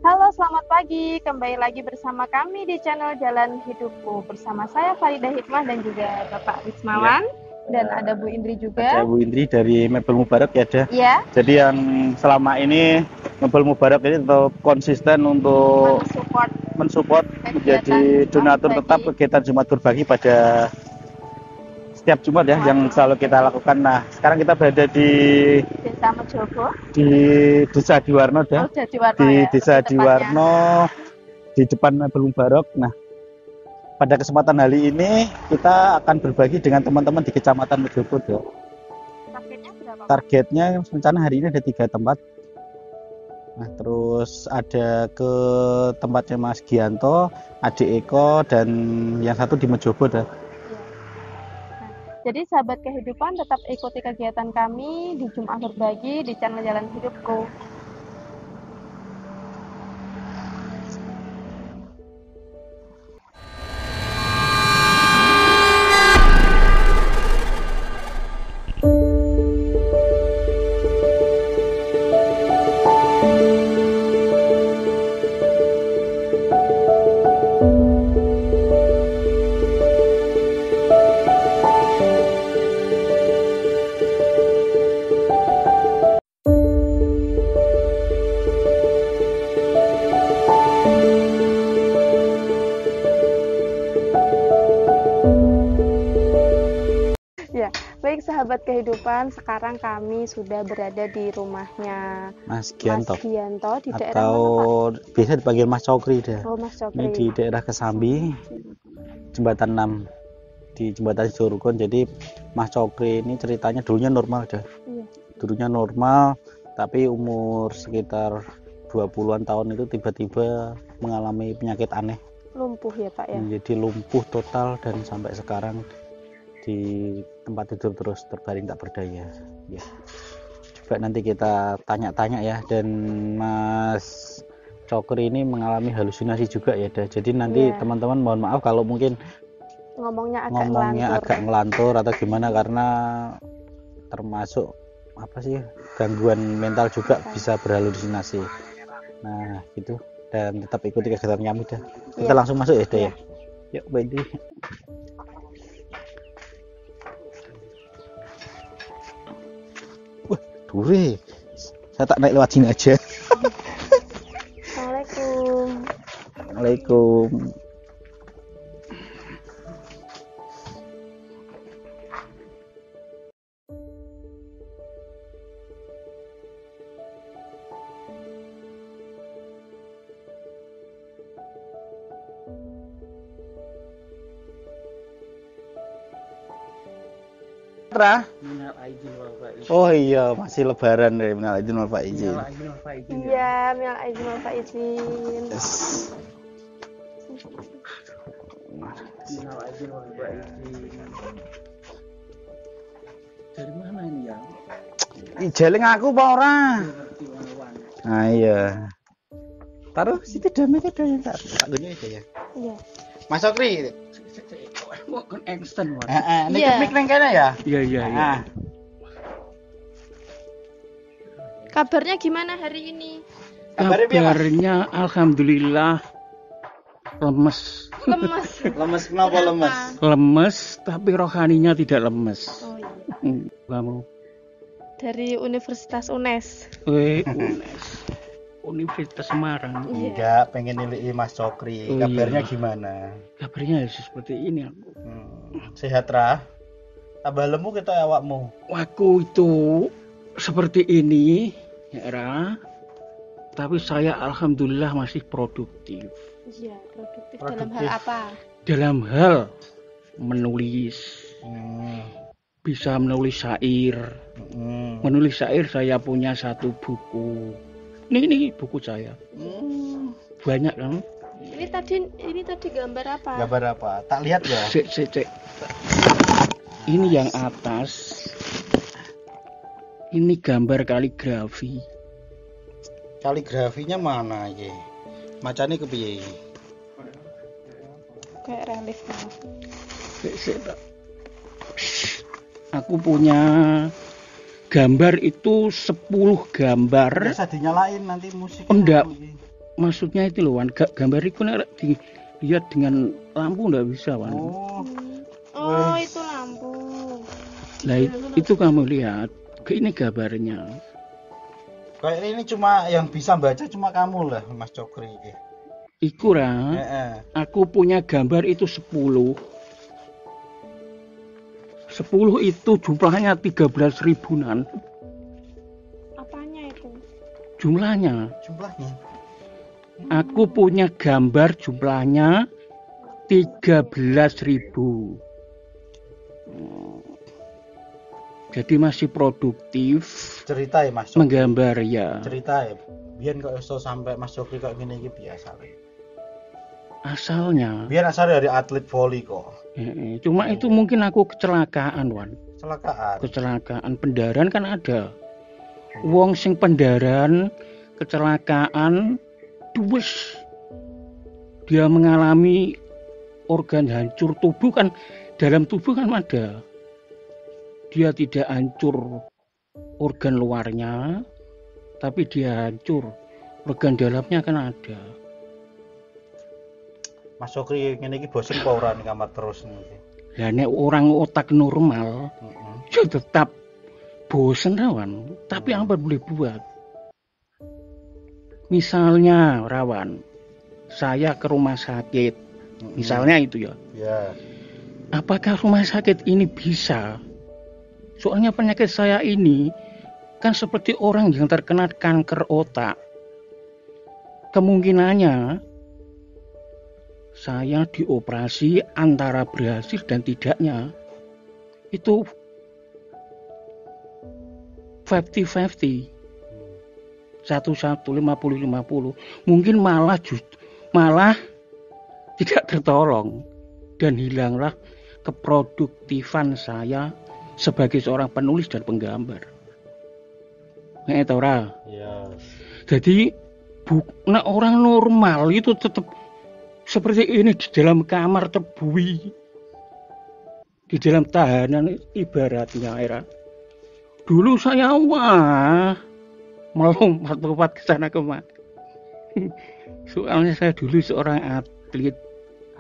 Halo, selamat pagi. Kembali lagi bersama kami di channel Jalan Hidupku. Bersama saya Farida Hikmah dan juga Bapak Wismawan. Dan ada Bu Indri juga. Ada Bu Indri dari Mebel Mubarak ya, ada. Ya. Jadi yang selama ini Mebel Mubarak ini tetap konsisten untuk mensupport menjadi donatur tetap kegiatan Jumat Berbagi pada setiap Jumat ya, yang selalu kita lakukan. Nah, sekarang kita berada di Desa Mejobo. Di Desa Diwarno ya. Di Desa Diwarno di depan Mebel Mubarak. Nah, pada kesempatan hari ini kita akan berbagi dengan teman-teman di Kecamatan Mejobo ya. Targetnya berapa? Targetnya rencana hari ini ada 3 tempat. Nah, terus ada ke tempatnya Mas Gianto, Adik Eko, dan yang satu di Mejobo dah. Jadi sahabat kehidupan tetap ikuti kegiatan kami di Jumat Berbagi di channel Jalan Hidupku. Baik sahabat kehidupan, sekarang kami sudah berada di rumahnya Mas Gianto di daerah atau mana, Pak? Biasa dipanggil Mas Cokri dah. Oh, Mas Cokri. Ini di daerah Kesambi, Jembatan 6 di Jembatan Surukun. Jadi Mas Cokri ini ceritanya dulunya normal dah. Iya. Dulunya normal, tapi umur sekitar 20-an tahun itu tiba-tiba mengalami penyakit aneh. Lumpuh ya, Pak ya. Jadi lumpuh total dan sampai sekarang di tempat tidur terus terbaring tak berdaya ya. Coba nanti kita tanya-tanya ya. Dan Mas Cokri ini mengalami halusinasi juga ya. Jadi nanti teman-teman mohon maaf kalau mungkin ngomongnya agak ngelantur atau gimana, karena termasuk apa sih, gangguan mental juga bisa berhalusinasi. Nah gitu, dan tetap ikuti kegiatan kami dah. Kita langsung masuk ya. Yuk Mbak Indi. Dure, saya tak naik lewat sini aja. Assalamualaikum. Waalaikumsalam. Oh iya, masih lebaran deh. Minal aidin wal faizin. Iya, minal aidin wal faizin. Minal aidin wal faizin. Dari mana ini ya? Ijeling aku apa ora? Nah iya. Taruh situ damai ada yang tak gini aja ya. Iya. Mas Okri. Kok kan extend wae. Heeh, nek mic nang kene ya? Iya. Kabarnya gimana hari ini? Kabarnya alhamdulillah lemes. Lemes kenapa lemes? Lemes tapi rohaninya tidak lemes. Oh iya. Kamu Dari Universitas UNES. UNES. Universitas Semarang. Enggak, pengen nilai Mas Cokri. Kabarnya gimana? Kabarnya seperti ini aku. Sehat Ra? Tambah lemu kita awakmu. Aku itu seperti ini, ya Ra. Tapi saya alhamdulillah masih produktif. Iya, produktif. Dalam hal apa? Dalam hal menulis. Bisa menulis syair. Menulis syair saya punya 1 buku. Ini buku saya. Banyak kan? Ini tadi gambar apa? Gambar apa? Tak lihat ya? Cek. Ini yang atas. Ini gambar kaligrafi. Kaligrafinya mana ya? Macane kepiye iki? Kayak relief banget. Aku punya gambar itu 10 gambar. Bisa dinyalain nanti musik. Enggak. Maksudnya itu loh, Wan. Gambar itu nek dilihat dengan lampu enggak bisa, Wan. Oh, itu lampu. Nah, itu kamu lihat. Ini gambarnya. Kayak ini cuma yang bisa baca cuma kamu lah, Mas Cokri. Iku ra. Aku punya gambar itu 10. 10 itu jumlahnya 13 ribuan. Apanya itu? Jumlahnya. Jumlahnya. Aku punya gambar jumlahnya 13.000. Jadi masih produktif. Cerita ya Mas Cokri. Menggambar ya. Cerita ya. Biar kok iso sampai Mas Cokri kayak gini iki biasa. Asalnya. Biar asalnya dari atlet voli kok. Cuma itu mungkin aku kecelakaan, Wan. Kecelakaan pendaran kan ada. Wong sing pendaran kecelakaan duwes. Dia mengalami organ hancur tubuh kan, dalam tubuh kan ada. Dia tidak hancur organ luarnya, tapi dia hancur organ dalamnya kan ada. Mas Cokri ngene iki bosen apa ora ning kamar terus niki? Ya nek orang otak normal, ya tetap bosen Rawan. Tapi apa boleh buat? Misalnya Rawan, saya ke rumah sakit, misalnya itu ya. Ya. Apakah rumah sakit ini bisa? Soalnya penyakit saya ini kan seperti orang yang terkena kanker otak. Kemungkinannya saya dioperasi antara berhasil dan tidaknya itu 50-50, 1-1, 50-50. Mungkin malah tidak tertolong dan hilanglah keproduktifan saya sebagai seorang penulis dan penggambar. Nek ora? Iya. Jadi orang normal itu tetap seperti ini di dalam kamar terbui, di dalam tahanan ibaratnya era. Dulu saya melompat ke sana kemari. Soalnya saya dulu seorang atlet.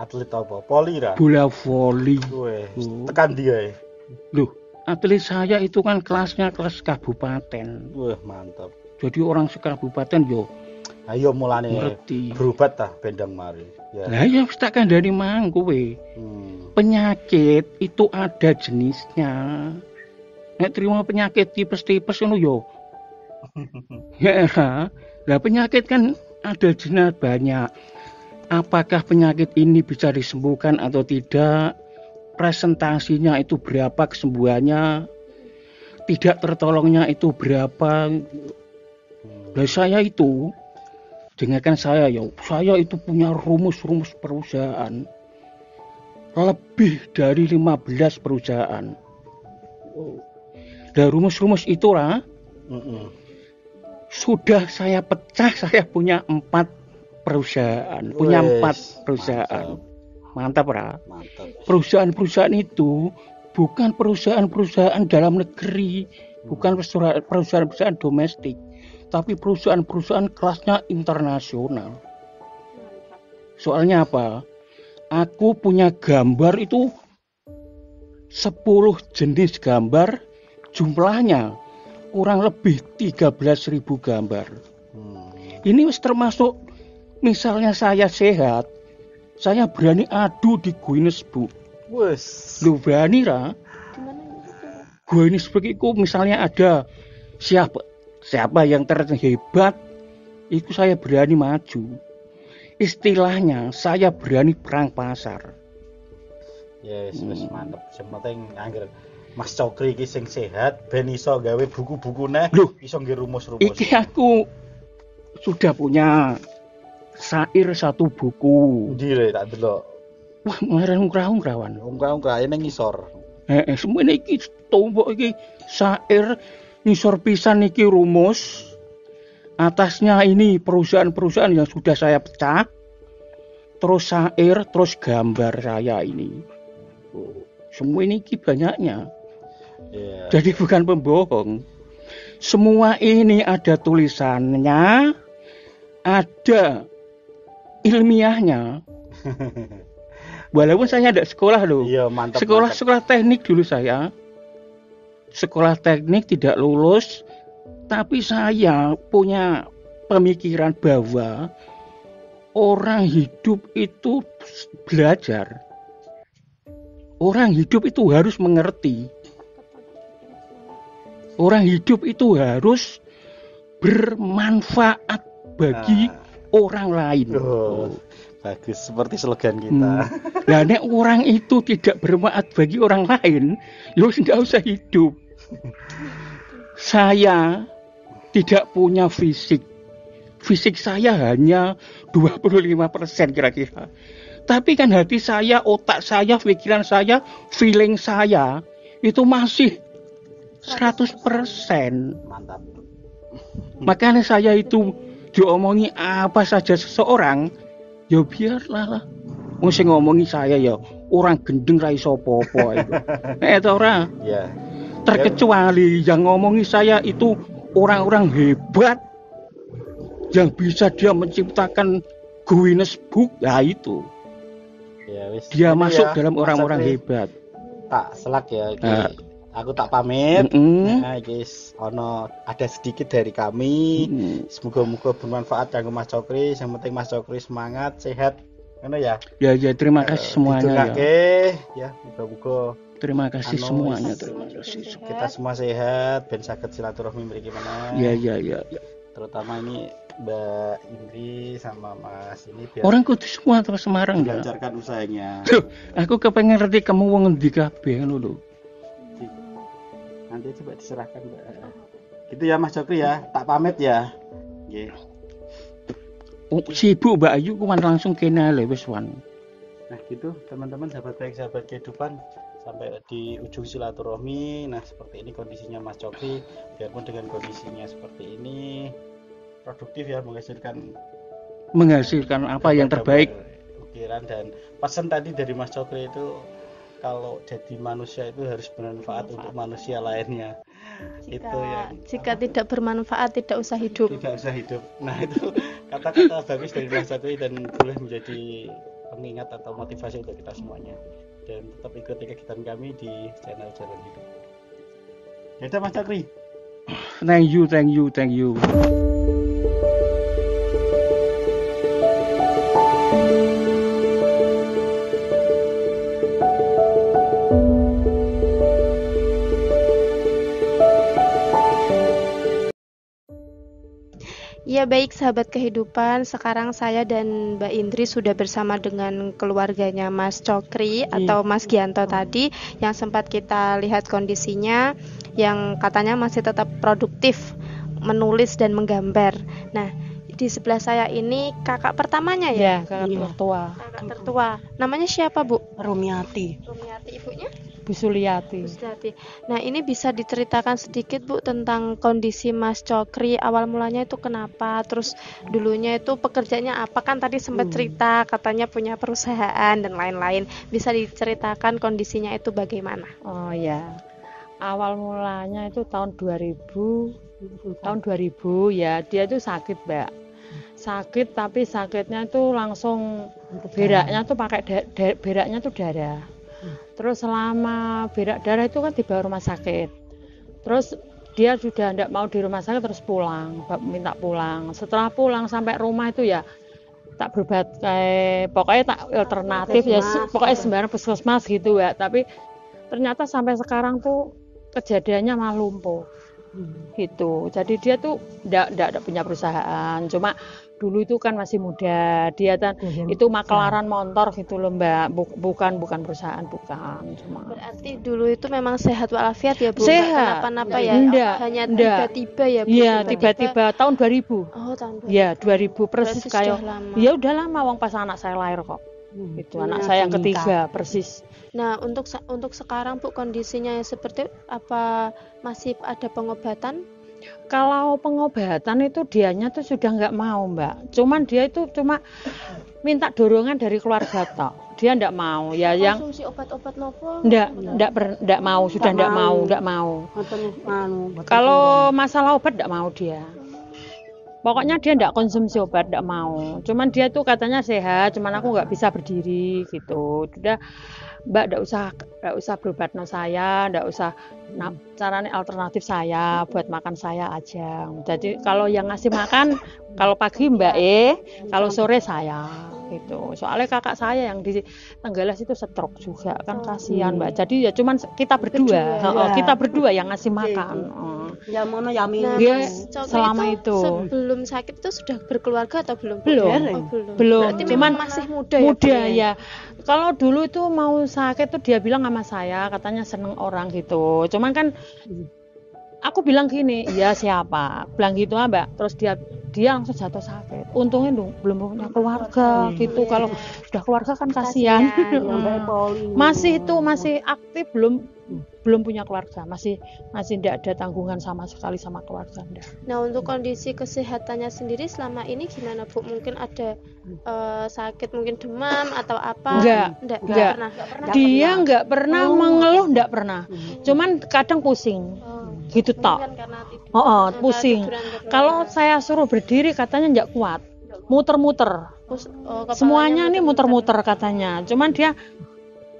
Atlet apa? Poli ra? Bola voli. Tekan dia ya. Loh, atlet saya itu kan kelasnya kelas kabupaten. Wah, mantap. Jadi orang sekabupaten yo ayo mulane ngerti. Berobat tah bendang mari. Ya. Lah ya wis tak kandhani mang kowe. Penyakit itu ada jenisnya. Nek terima penyakit tipes-tipes ngono yo. Ya, lah penyakit kan ada jenis banyak. Apakah penyakit ini bisa disembuhkan atau tidak? Presentasinya itu berapa kesembuhannya? Tidak tertolongnya itu berapa? Lah saya itu, dengarkan saya ya, saya itu punya rumus-rumus perusahaan. Lebih dari 15 perusahaan. Dan rumus-rumus itu lah, sudah saya pecah, saya punya 4 perusahaan, punya 4 perusahaan. Mantap ra? Mantap. Perusahaan-perusahaan itu bukan perusahaan-perusahaan dalam negeri, bukan perusahaan-perusahaan domestik, tapi perusahaan-perusahaan kelasnya internasional. Soalnya apa? Aku punya gambar itu 10 jenis gambar, jumlahnya kurang lebih 13.000 gambar. Ini termasuk misalnya saya sehat, saya berani adu di Guinness Book. Wes. Lu berani ra? Guinness Book itu misalnya ada siapa yang terhebat, itu saya berani maju. Istilahnya saya berani perang pasar. Yes, wes mantap. Sing penting angger Mas Cokri iki sing sehat ben iso gawe buku-bukune, iso nggih rumus-rumus. Iki aku sudah punya syair 1 buku. Ndi le tak delok. Wah, ngaran ungkra-ungkrawan. Ungkra-ungkra ning ngisor. Semuanya iki tombok iki syair ngisor pisan iki rumus. Atasnya ini perusahaan-perusahaan yang sudah saya pecah. Terus syair, terus gambar saya ini. Semua ini banyaknya. Yeah. Jadi bukan pembohong. Semua ini ada tulisannya, ada ilmiahnya. Walaupun saya ada sekolah loh. Iya, mantap. Sekolah teknik dulu saya. Sekolah teknik tidak lulus, tapi saya punya pemikiran bahwa orang hidup itu belajar. Orang hidup itu harus mengerti. Orang hidup itu harus bermanfaat bagi orang lain. Oh, bagus, seperti slogan kita. Nah, nek orang itu tidak bermanfaat bagi orang lain, ya nggak usah hidup. Saya tidak punya fisik. Fisik saya hanya 25% kira-kira. Tapi kan hati saya, otak saya, pikiran saya, feeling saya itu masih 100%. Mantap. Makanya saya itu diomongi apa saja seseorang, ya biarlah lah. Wong sing ngomongi saya ya orang gendeng ra iso apa-apa itu. Nek ora. Ya. Terkecuali yang ngomongi saya itu orang-orang hebat yang bisa dia menciptakan Guinness Book, ya itu. Ya, wis. Dia Ini masuk ya, dalam orang-orang Mas hebat. Tak selak ya. Aku tak pamit. Nah, guys, ada sedikit dari kami. Semoga-moga bermanfaat kanggo Mas Cokri. Yang penting Mas Cokri semangat, sehat. Ngono ya. Ya, terima kasih semuanya ya. Moga-moga terima kasih semuanya, terima kasih. Kita semua sehat, ben saged silaturahmi mriki mana. Ya. Terutama ini Mbak Indri sama Mas ini biar orang kudu semua terus Semarang ya. Lancarkan usahanya. Aku kepengen ngerti kamu wong ngendi kabeh ngono lho. Nanti coba diserahkan Mbak. Gitu ya Mas Cokri ya, tak pamit ya. Nggih. Sibuk Mbak Ayu kuwi langsung kene lho wis wan. Nah gitu teman-teman, sahabat baik, sahabat kehidupan, sampai di ujung silaturahmi. Nah seperti ini kondisinya Mas Cokri, biarpun dengan kondisinya seperti ini produktif ya, menghasilkan apa yang terbaik. Ukiran dan pesan tadi dari Mas Cokri itu kalau jadi manusia itu harus bermanfaat untuk manusia lainnya. Jika tidak bermanfaat tidak usah hidup. Nah itu kata-kata bagus dari Mas Cokri dan boleh menjadi pengingat atau motivasi untuk kita semuanya. Dan tetap ikuti kegiatan kami di channel Jalan Hidup. Dadah Mas Cokri. Thank you. Ya baik sahabat kehidupan, sekarang saya dan Mbak Indri sudah bersama dengan keluarganya Mas Cokri atau Mas Gianto tadi yang sempat kita lihat kondisinya yang katanya masih tetap produktif menulis dan menggambar. Nah, di sebelah saya ini kakak pertamanya ya? Kakak tertua. Kakak tertua. Namanya siapa, Bu? Rumiati. Rumiati, ibunya? Bu Suliati. Nah, ini bisa diceritakan sedikit Bu tentang kondisi Mas Cokri awal mulanya itu kenapa? Terus dulunya itu pekerjaannya apa? Kan tadi sempat cerita katanya punya perusahaan dan lain-lain. Bisa diceritakan kondisinya itu bagaimana? Oh ya. Awal mulanya itu tahun 2000 ya, dia itu sakit, Mbak. Sakit tapi sakitnya itu langsung beraknya tuh pakai beraknya tuh darah. Terus selama berak darah itu kan dibawa rumah sakit. Terus dia sudah tidak mau di rumah sakit, terus pulang, minta pulang. Setelah pulang sampai rumah itu ya tak berobat kayak pokoknya tak alternatif ya, pokoknya sembarang puskesmas gitu ya. Tapi ternyata sampai sekarang tuh kejadiannya malah lumpuh. Gitu. Jadi dia tuh tidak punya perusahaan, cuma dulu itu kan masih muda, dia kan itu maklaran motor gitu loh Mbak, bukan perusahaan, bukan. Cuma berarti dulu itu memang sehat walafiat ya Bu? Sehat, kenapa-napa ya? Hanya tiba-tiba ya Bu? Iya, tiba-tiba tahun 2000. Oh, tahun 2000. Ya, 2000 persis kayak. Ya udah lama wong pas anak saya lahir kok. Itu anak saya yang ketiga persis. Nah, untuk sekarang Bu kondisinya seperti apa, masih ada pengobatan? Kalau pengobatan itu dianya tuh sudah nggak mau Mbak. Cuman dia itu cuma minta dorongan dari keluarga tok. Dia ndak mau. Ya yang Konsumsi obat-obat nopo? ndak mau, sudah ndak mau. Kalau masalah obat ndak mau dia. Pokoknya dia ndak konsumsi obat, ndak mau. Cuman dia tuh katanya sehat, cuman aku nggak bisa berdiri gitu. Udah Mbak ndak usah berobat no saya, ndak usah caranya alternatif saya buat makan saya aja. Jadi kalau yang ngasih makan kalau pagi Mbak kalau sore saya gitu. Soalnya kakak saya yang di Tenggalas itu stroke juga kan kasihan Mbak. Jadi ya cuman kita berdua. Kita berdua yang ngasih makan. Ya mana ya Nah, minum. Mas Cokri selama itu itu. sebelum sakit itu sudah berkeluarga atau belum? Belum. Belum. Berarti Cuman memang masih muda ya? Muda Bu, ya. Kalau dulu itu mau sakit tuh dia bilang sama saya katanya seneng orang gitu. Cuman kan aku bilang gini, iya siapa? Bilang gitu Mbak. Terus dia langsung jatuh sakit. Untungnya belum punya keluarga gitu. Kalau sudah keluarga kan kasihan. Masih aktif belum punya keluarga. Masih tidak ada tanggungan sama sekali sama keluarga. Enggak. Nah, untuk kondisi kesehatannya sendiri selama ini gimana Bu? Mungkin ada sakit, mungkin demam atau apa? Enggak. Pernah. Dia nggak pernah mengeluh, nggak pernah. Cuman kadang pusing. Gitu tok. Pusing. Kalau saya suruh berdiri katanya nggak kuat. Muter-muter. Semuanya ini muter-muter katanya. Cuman dia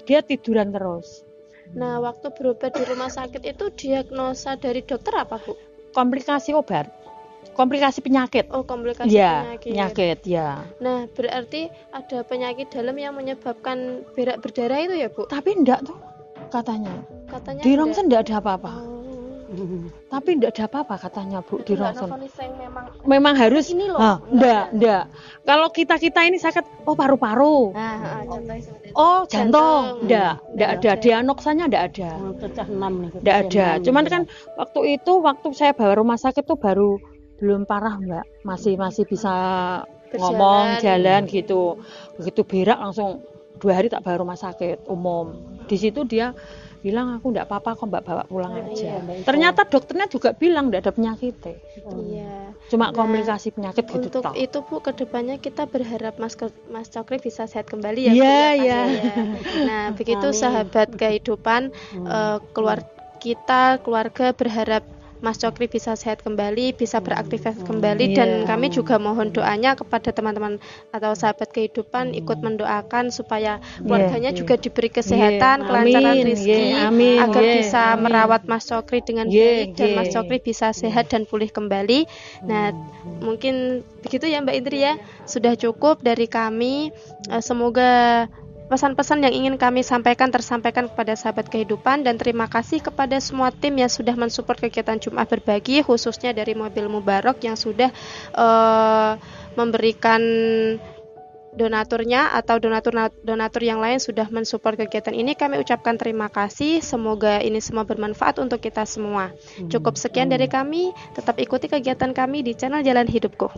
tiduran terus. Nah, waktu berobat di rumah sakit itu diagnosa dari dokter apa, Bu? Komplikasi obat. Komplikasi penyakit. Oh, komplikasi penyakit, ya. Nah, berarti ada penyakit dalam yang menyebabkan berak berdarah itu ya, Bu? Tapi enggak tuh katanya. Di rongsen enggak ada apa-apa. Tapi enggak ada apa-apa katanya Bu di rongsen. Memang harus ini loh. Enggak. Kalau kita ini sakit paru-paru. Oh, jantung. Enggak ada. Diagnosanya enggak ada. Enggak ada. Cuman kan waktu saya bawa rumah sakit tuh baru belum parah, Mbak. Masih bisa ngomong, jalan gitu. Begitu berak langsung 2 hari tak bawa rumah sakit umum. Di situ dia bilang aku enggak apa-apa kok Mbak, bawa pulang aja. Ternyata dokternya juga bilang enggak ada penyakit. Iya. Cuma komplikasi penyakit gitu untuk toh. itu Bu, kedepannya kita berharap Mas Cokri bisa sehat kembali ya. Iya. Nah, begitu sahabat kehidupan, keluarga berharap Mas Cokri bisa sehat kembali, bisa beraktivitas kembali, dan kami juga mohon doanya kepada teman-teman atau sahabat kehidupan ikut mendoakan supaya keluarganya juga diberi kesehatan, kelancaran rezeki, agar bisa merawat Mas Cokri dengan baik dan Mas Cokri bisa sehat dan pulih kembali. Nah, mungkin begitu ya Mbak Indri ya, sudah cukup dari kami. Semoga pesan-pesan yang ingin kami sampaikan tersampaikan kepada sahabat kehidupan, dan terima kasih kepada semua tim yang sudah mensupport kegiatan Jumat Berbagi, khususnya dari Mobil Mubarok yang sudah memberikan donaturnya atau donatur yang lain sudah mensupport kegiatan ini. Kami ucapkan terima kasih, semoga ini semua bermanfaat untuk kita semua. Cukup sekian dari kami, tetap ikuti kegiatan kami di channel Jalan Hidupku.